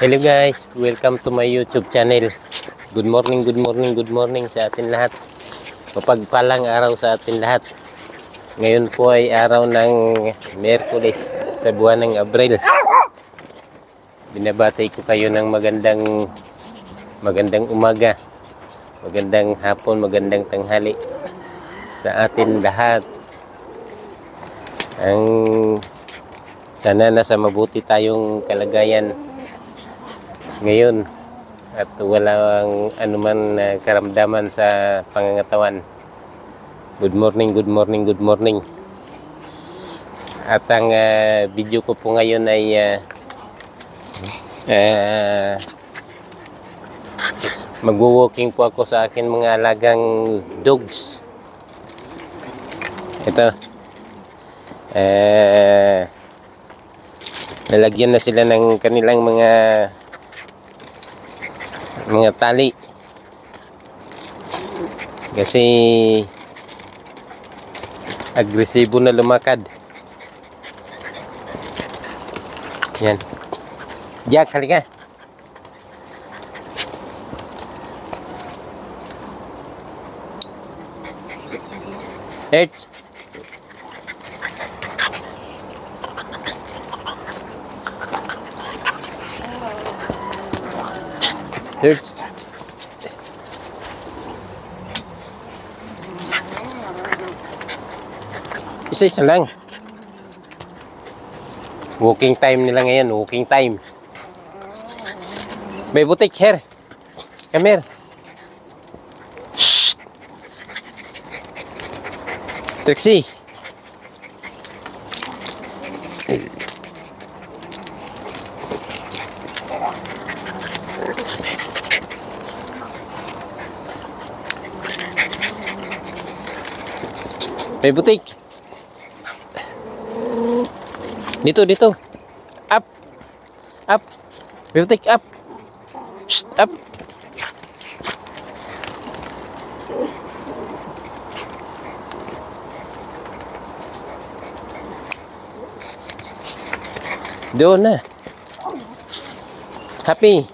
Hello guys, welcome to my YouTube channel. Good morning, good morning, good morning sa atin lahat. Mapagpalang araw sa atin lahat. Ngayon po ay araw ng Miyerkules sa buwan ng Abril. Binabati ko kayo ng magandang umaga, magandang hapon, magandang tanghali sa atin lahat. Sana nasa mabuti tayong kalagayan ngayon at walang anuman karamdaman sa pangangatawan. Good morning, good morning, good morning. At ang video ko po ngayon ay magwo-walking po ako sa akin mga alagang dogs. Ito, nalagyan na sila ng kanilang mga tali kasi agresibo na lumakad. Yan, Jack, halika. Hertz, Hertz. Isa-isa lang. Walking time nila ngayon, walking time. May butik, here. Come here. Shh. Trixie. May butik. Dito. Up. Up. May butik, up. Shh, up. Doon na. Happy.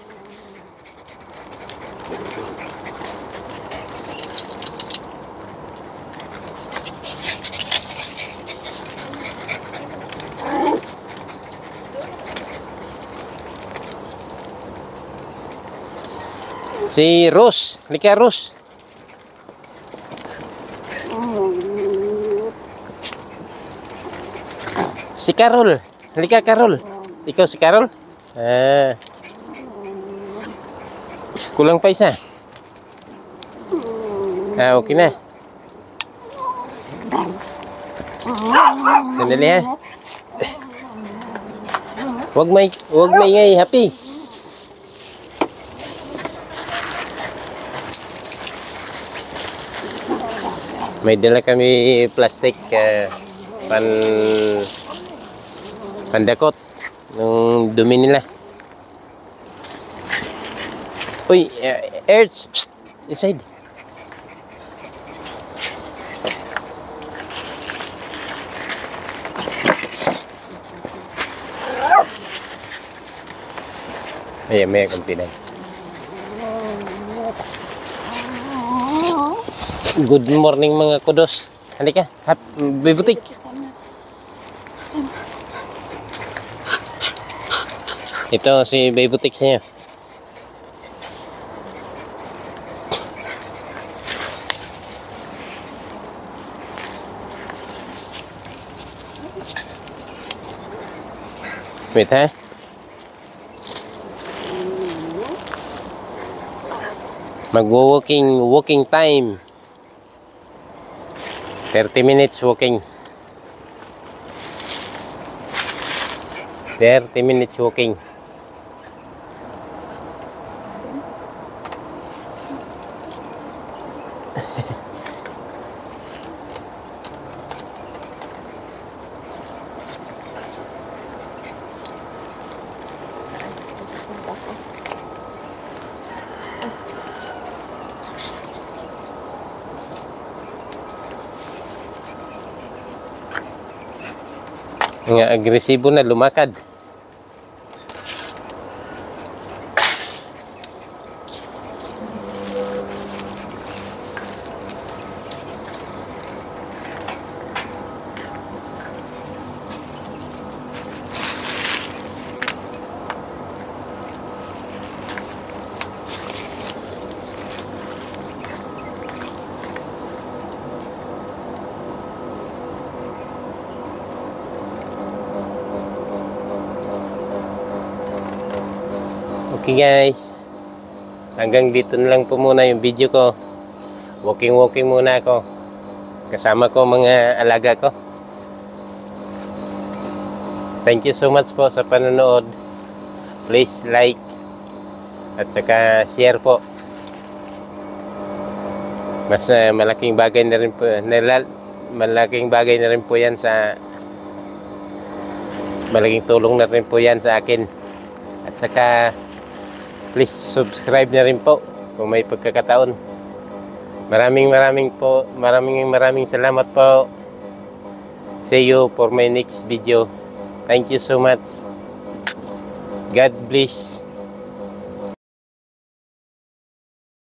Si Rose, halika Rose. Si Carol, halika Carol. Ikaw si Carol? Kulang pa isa. Okay na. Sandali ha. Huwag maingay, Happy. May dala kami plastic pandakot ng dumi nila. Uy, Erz, inside. May kunti lang. Good morning mga kudos. Halika, may butik. Ito si Bay Butik sa inyo. Wait ha. Walking time. 30 minutes walking. 30 minutes walking. Nga agresibo na lumakad. Okay guys, hanggang dito na lang po muna yung video ko. Walking muna ako. Kasama ko mga alaga ko. Thank you so much po sa panonood. Please like at saka share po. Mas malaking bagay na rin po, malaking bagay na rin po yan sa, malaking tulong na rin po yan sa akin. At saka please subscribe na rin po kung may pagkakataon. Maraming salamat po. See you for my next video. Thank you so much. God bless.